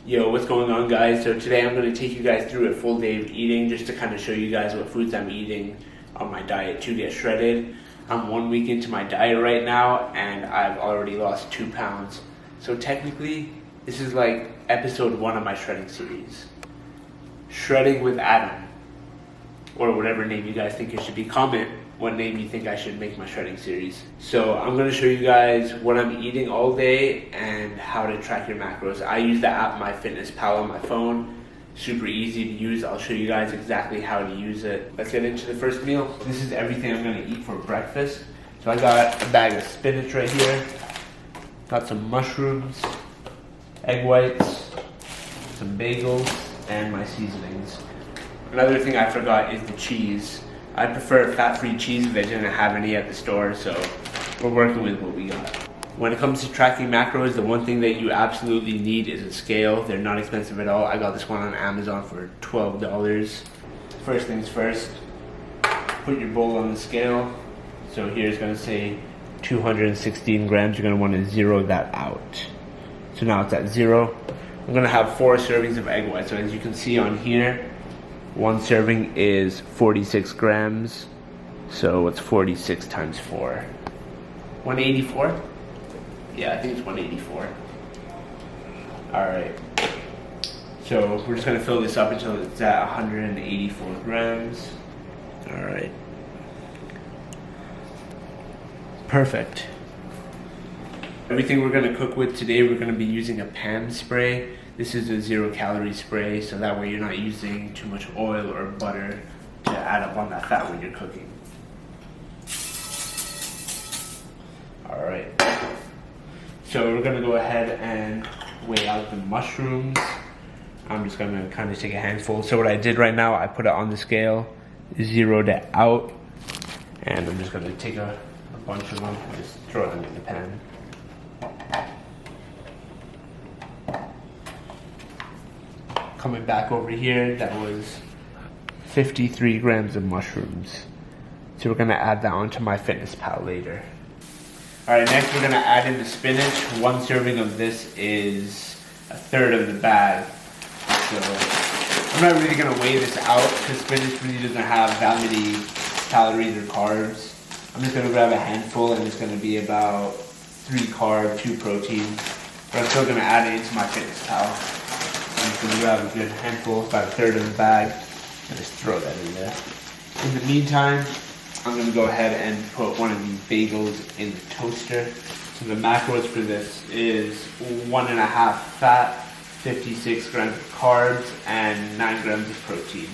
Yo, what's going on, guys? So today I'm going to take you guys through a full day of eating just to kind of show you guys what foods I'm eating on my diet to get shredded. I'm 1 week into my diet right now and I've already lost 2 pounds. So technically, this is like episode 1 of my shredding series. Shredding with Adam, or whatever name you guys think it should be. Comment what name you think I should make my shredding series. So I'm going to show you guys what I'm eating all day and how to track your macros. I use the app MyFitnessPal on my phone. Super easy to use. I'll show you guys exactly how to use it. Let's get into the first meal. This is everything I'm going to eat for breakfast. So I got a bag of spinach right here. Got some mushrooms, egg whites, some bagels, and my seasonings. Another thing I forgot is the cheese. I prefer fat-free cheese if they didn't have any at the store, so we're working with what we got. When it comes to tracking macros, the one thing that you absolutely need is a scale. They're not expensive at all. I got this one on Amazon for $12. First things first, put your bowl on the scale. So here's gonna say 216 grams. You're gonna wanna zero that out. So now it's at 0. I'm gonna have 4 servings of egg whites. So as you can see on here, 1 serving is 46 grams, so it's 46 times 4. 184? Yeah, I think it's 184. Alright, so we're just going to fill this up until it's at 184 grams. Alright. Perfect. Everything we're going to cook with today, we're going to be using a pan spray. This is a 0-calorie spray, so that way you're not using too much oil or butter to add up on that fat when you're cooking. Alright, so we're gonna go ahead and weigh out the mushrooms. I'm just gonna kind of take a handful. So what I did right now, I put it on the scale, zeroed it out, and I'm just gonna take a bunch of them and just throw them in the pan. Coming back over here, that was 53 grams of mushrooms. So we're gonna add that onto MyFitnessPal later. Alright, next we're gonna add in the spinach. 1 serving of this is 1/3 of the bag. So I'm not really gonna weigh this out because spinach really doesn't have that many calories or carbs. I'm just gonna grab a handful and it's gonna be about 3 carb, 2 protein. But I'm still gonna add it into MyFitnessPal. I'm just gonna grab a good handful, about 1/3 of the bag, and just throw that in there. In the meantime, I'm gonna go ahead and put one of these bagels in the toaster. So the macros for this is 1.5 fat, 56 grams of carbs, and 9 grams of protein.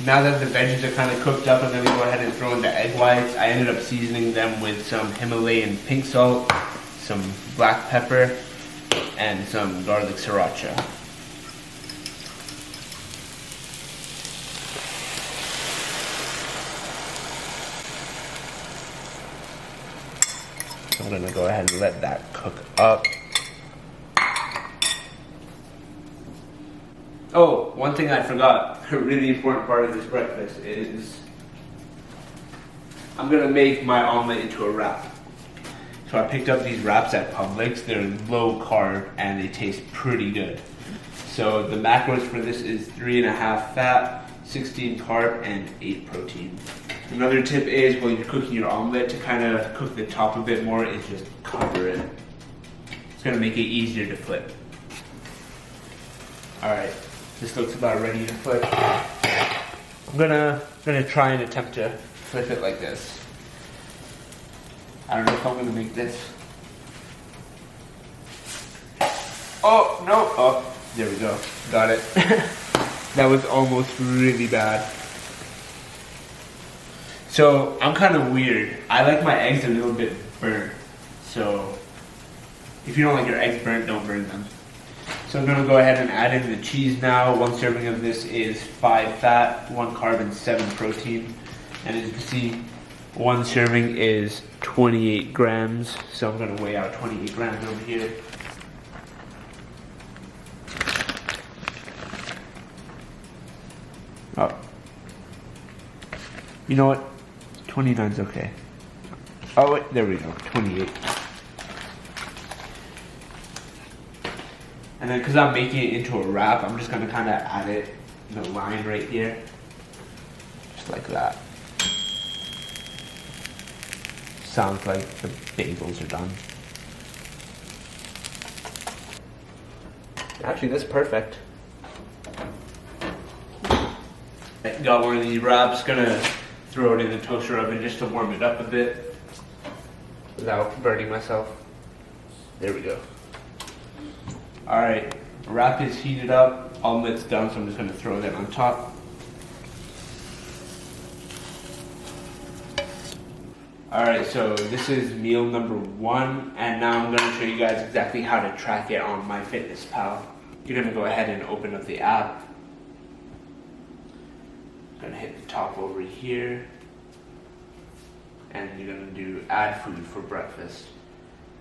Now that the veggies are kind of cooked up, I'm gonna go ahead and throw in the egg whites. I ended up seasoning them with some Himalayan pink salt, some black pepper, and some garlic sriracha. I'm gonna go ahead and let that cook up. Oh, one thing I forgot, a really important part of this breakfast is I'm gonna make my omelet into a wrap. So I picked up these wraps at Publix. They're low carb and they taste pretty good. So the macros for this is 3.5 fat, 16 carb, and 8 protein. Another tip is while you're cooking your omelet, to kind of cook the top a bit more, is just cover it. It's gonna make it easier to flip. Alright, this looks about ready to flip. I'm gonna try and attempt to flip it like this. I don't know if I'm gonna make this. Oh, no. Oh, there we go. Got it. That was almost really bad. So, I'm kind of weird. I like my eggs a little bit burnt. So, if you don't like your eggs burnt, don't burn them. So I'm gonna go ahead and add in the cheese now. 1 serving of this is 5 fat, 1 carb, and 7 protein. And as you can see, 1 serving is 28 grams, so I'm going to weigh out 28 grams over here. Oh. You know what? 29's okay. Oh, wait, there we go. 28. And then because I'm making it into a wrap, I'm just gonna kind of add it in the line right here. Just like that. Sounds like the bagels are done. Actually, that's perfect. Got one of these wraps, gonna throw it in the toaster oven just to warm it up a bit without burning myself. There we go. Alright, wrap is heated up, omelet's done, so I'm just gonna throw that on top. Alright, so this is meal number 1, and now I'm gonna show you guys exactly how to track it on MyFitnessPal. You're gonna go ahead and open up the app. Gonna hit the top over here, and you're gonna do add food for breakfast.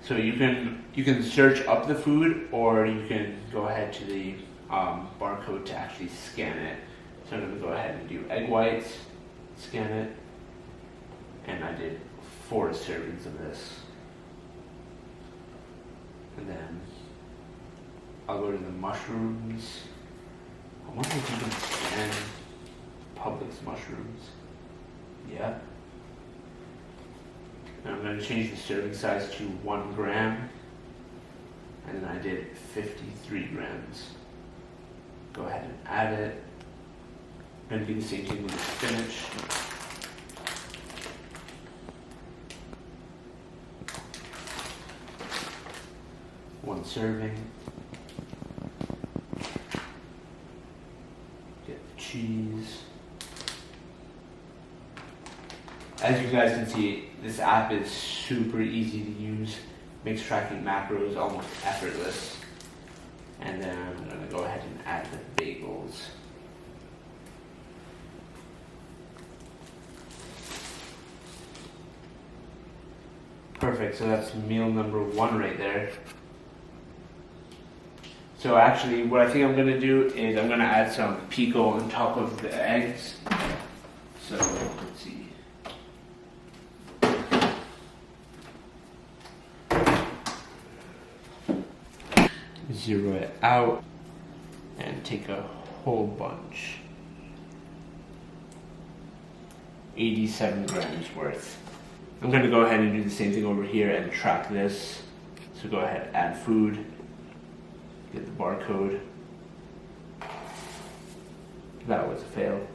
So you can search up the food, or you can go ahead to the barcode to actually scan it. So I'm gonna go ahead and do egg whites, scan it, and I did 4 servings of this. And then I'll go to the mushrooms. I wonder if you can scan Publix mushrooms. Yeah. And I'm going to change the serving size to 1 gram. And then I did 53 grams. Go ahead and add it. I'm going to do the same thing with the spinach. One serving. Get the cheese. As you guys can see, this app is super easy to use. Makes tracking macros almost effortless. And then I'm going to go ahead and add the bagels. Perfect, so that's meal number 1 right there. So actually, what I think I'm going to do is I'm going to add some pico on top of the eggs. So, let's see. Zero it out and take a whole bunch. 87 grams worth. I'm going to go ahead and do the same thing over here and track this. So go ahead, add food, get the barcode. That was a fail.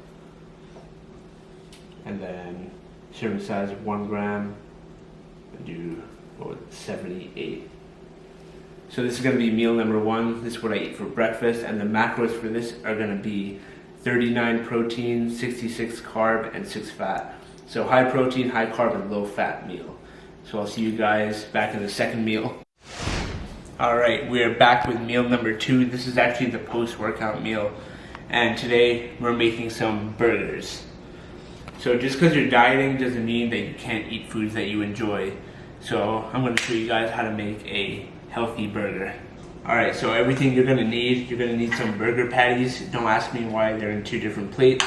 And then serving size 1 gram. Do 78. So this is going to be meal number 1. This is what I eat for breakfast, and the macros for this are going to be 39 protein, 66 carb, and 6 fat. So high protein, high carb, and low fat meal. So I'll see you guys back in the second meal. Alright, we're back with meal number 2. This is actually the post-workout meal, and today we're making some burgers. So just because you're dieting doesn't mean that you can't eat foods that you enjoy. So I'm going to show you guys how to make a healthy burger. Alright, so everything you're going to need some burger patties. Don't ask me why they're in 2 different plates.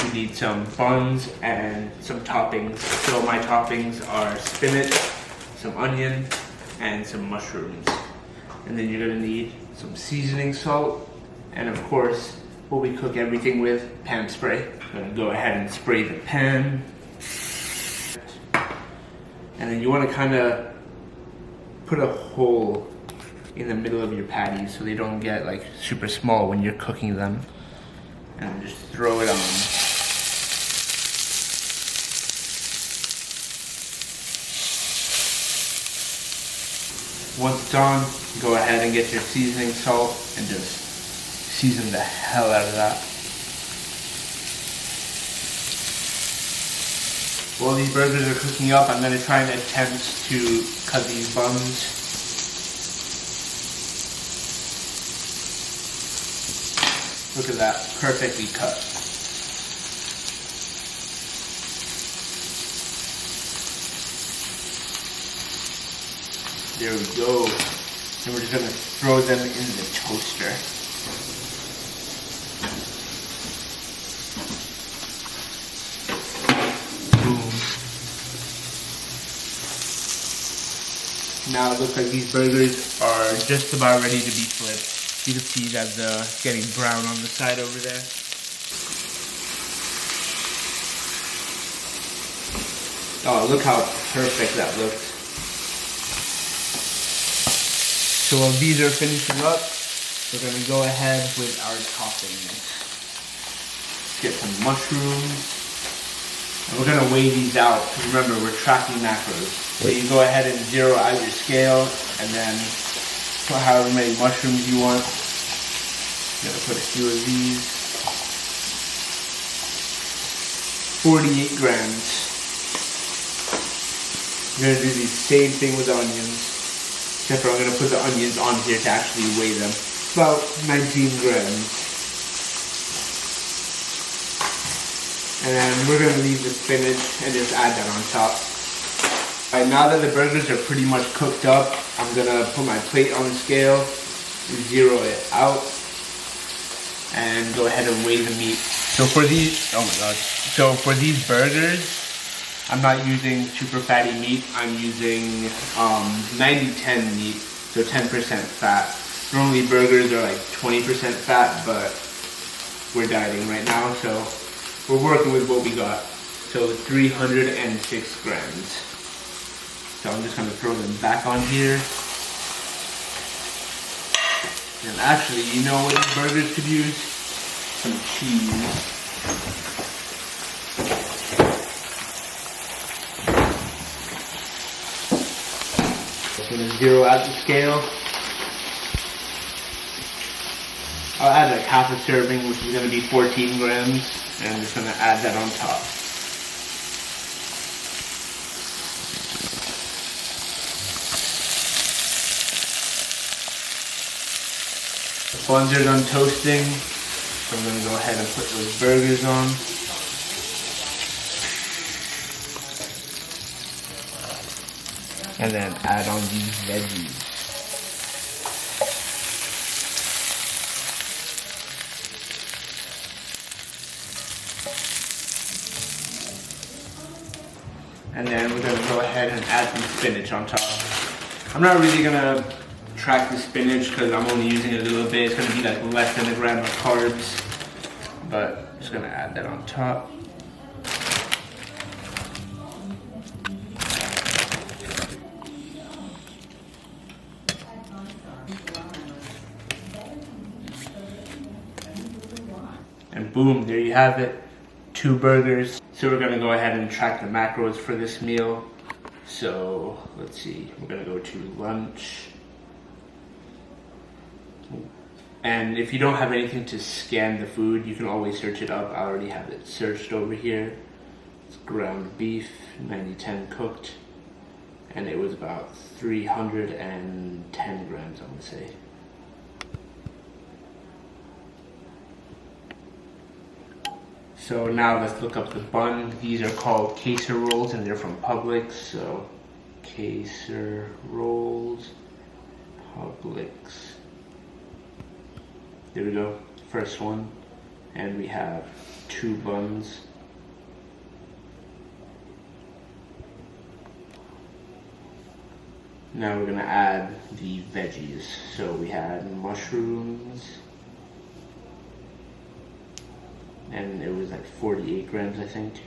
We need some buns and some toppings. So my toppings are spinach, some onion, and some mushrooms. And then you're going to need some seasoning salt, and of course, what we cook everything with, pan spray. I'm going to go ahead and spray the pan. And then you want to kind of put a hole in the middle of your patties so they don't get like super small when you're cooking them. And just throw it on. Once it's on, go ahead and get your seasoning salt and just season the hell out of that. While these burgers are cooking up, I'm going to try and attempt to cut these buns. Look at that, perfectly cut. There we go. And we're just going to throw them in the toaster. Now it looks like these burgers are just about ready to be flipped. You can see that they're getting brown on the side over there. Oh, look how perfect that looks. So while these are finishing up, we're going to go ahead with our toppings. Get some mushrooms. And we're going to weigh these out. Remember, we're tracking macros. So you go ahead and zero out your scale and then put however many mushrooms you want. I'm going to put a few of these. 48 grams. I'm going to do the same thing with the onions, except for I'm going to put the onions on here to actually weigh them. About 19 grams. And then we're going to leave the spinach and just add that on top. Alright, now that the burgers are pretty much cooked up, I'm going to put my plate on the scale, zero it out, and go ahead and weigh the meat. So for these, oh my god. So for these burgers, I'm not using super fatty meat. I'm using 90-10 meat, so 10% fat. Normally burgers are like 20% fat, but we're dieting right now, so we're working with what we got. So 306 grams. So I'm just gonna throw them back on here. And actually, you know what these burgers could use? Some cheese. I'm going to zero out the scale. I'll add like half a serving, which is going to be 14 grams, and I'm just going to add that on top. The buns are done toasting, so I'm going to go ahead and put those burgers on. And then add on these veggies. And then we're gonna go ahead and add some spinach on top. I'm not really gonna track the spinach because I'm only using it a little bit. It's gonna be like less than a gram of carbs. But I'm just gonna add that on top. And boom, there you have it, 2 burgers. So we're gonna go ahead and track the macros for this meal. So let's see, we're gonna go to lunch. And if you don't have anything to scan the food, you can always search it up. I already have it searched over here. It's ground beef, 90-10 cooked. And it was about 310 grams, I would say. So now let's look up the bun. These are called Kaser rolls and they're from Publix. So Kaser rolls, Publix. There we go, first one. And we have 2 buns. Now we're gonna add the veggies. So we had mushrooms. And it was like 48 grams, I think.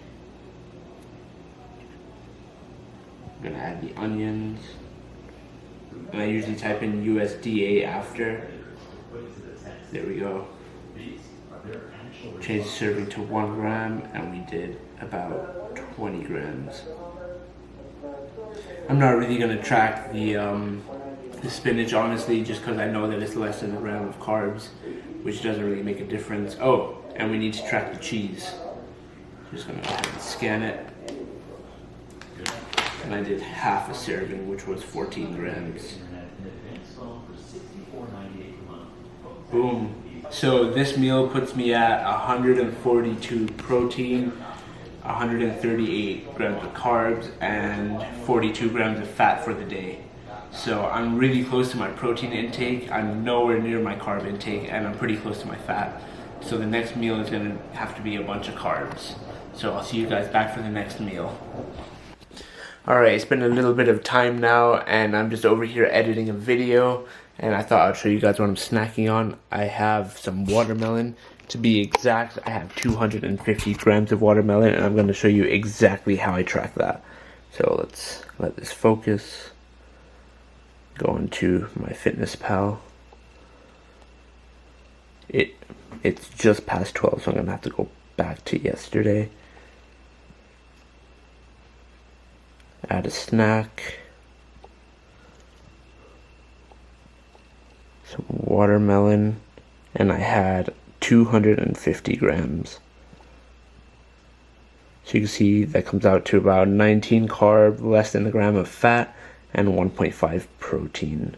I'm gonna add the onions. And I usually type in USDA after. There we go. Change the serving to 1 gram, and we did about 20 grams. I'm not really gonna track the spinach, honestly, just because I know that it's less than a gram of carbs, which doesn't really make a difference. Oh, and we need to track the cheese. Just gonna go ahead and scan it. And I did half a serving, which was 14 grams. Boom. So this meal puts me at 142 protein, 138 grams of carbs, and 42 grams of fat for the day. So I'm really close to my protein intake. I'm nowhere near my carb intake, and I'm pretty close to my fat. So the next meal is gonna have to be a bunch of carbs. So I'll see you guys back for the next meal. Alright, it's been a little bit of time now, and I'm just over here editing a video, and I thought I'd show you guys what I'm snacking on. I have some watermelon. To be exact, I have 250 grams of watermelon, and I'm going to show you exactly how I track that. So let's let this focus. Go into MyFitnessPal. It's just past 12, so I'm going to have to go back to yesterday. Add a snack, some watermelon, and I had 250 grams. So you can see that comes out to about 19 carb, less than a gram of fat, and 1.5 protein.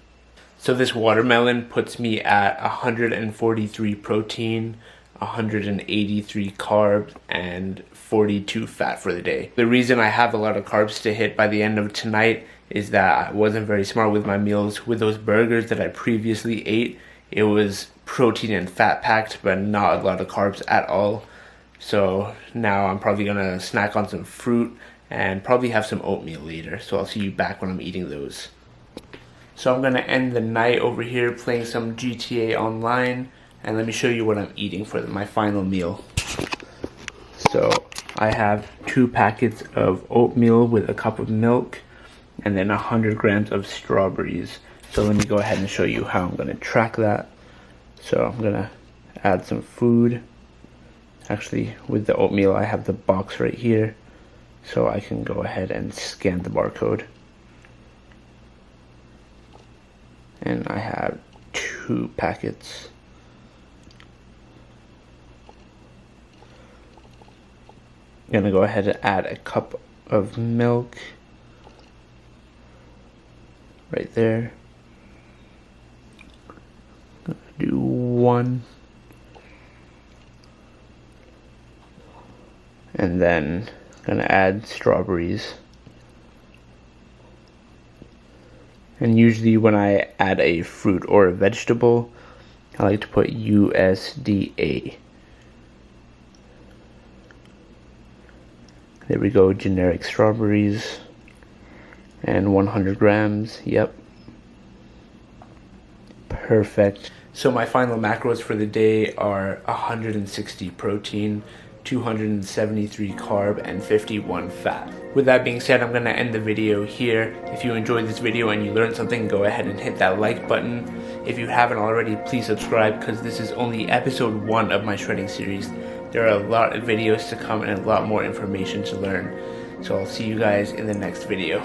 So this watermelon puts me at 143 protein, 183 carbs, and 42 fat for the day. The reason I have a lot of carbs to hit by the end of tonight is that I wasn't very smart with my meals. With those burgers that I previously ate, it was protein and fat packed, but not a lot of carbs at all. So now I'm probably gonna snack on some fruit and probably have some oatmeal later. So I'll see you back when I'm eating those. So I'm gonna end the night over here playing some GTA Online, and let me show you what I'm eating for my final meal. So I have 2 packets of oatmeal with a cup of milk, and then 100 grams of strawberries. So let me go ahead and show you how I'm gonna track that. So I'm gonna add some food. Actually, with the oatmeal, I have the box right here, so I can go ahead and scan the barcode. And I have 2 packets. I'm gonna go ahead and add a cup of milk right there. Do 1. And then I'm gonna add strawberries. And usually when I add a fruit or a vegetable, I like to put USDA. There we go, generic strawberries. And 100 grams, yep. Perfect. So my final macros for the day are 160 protein, 273 carb, and 51 fat. With that being said, I'm going to end the video here. If you enjoyed this video and you learned something, go ahead and hit that like button. If you haven't already, please subscribe, because this is only episode 1 of my shredding series. There are a lot of videos to come and a lot more information to learn. So I'll see you guys in the next video.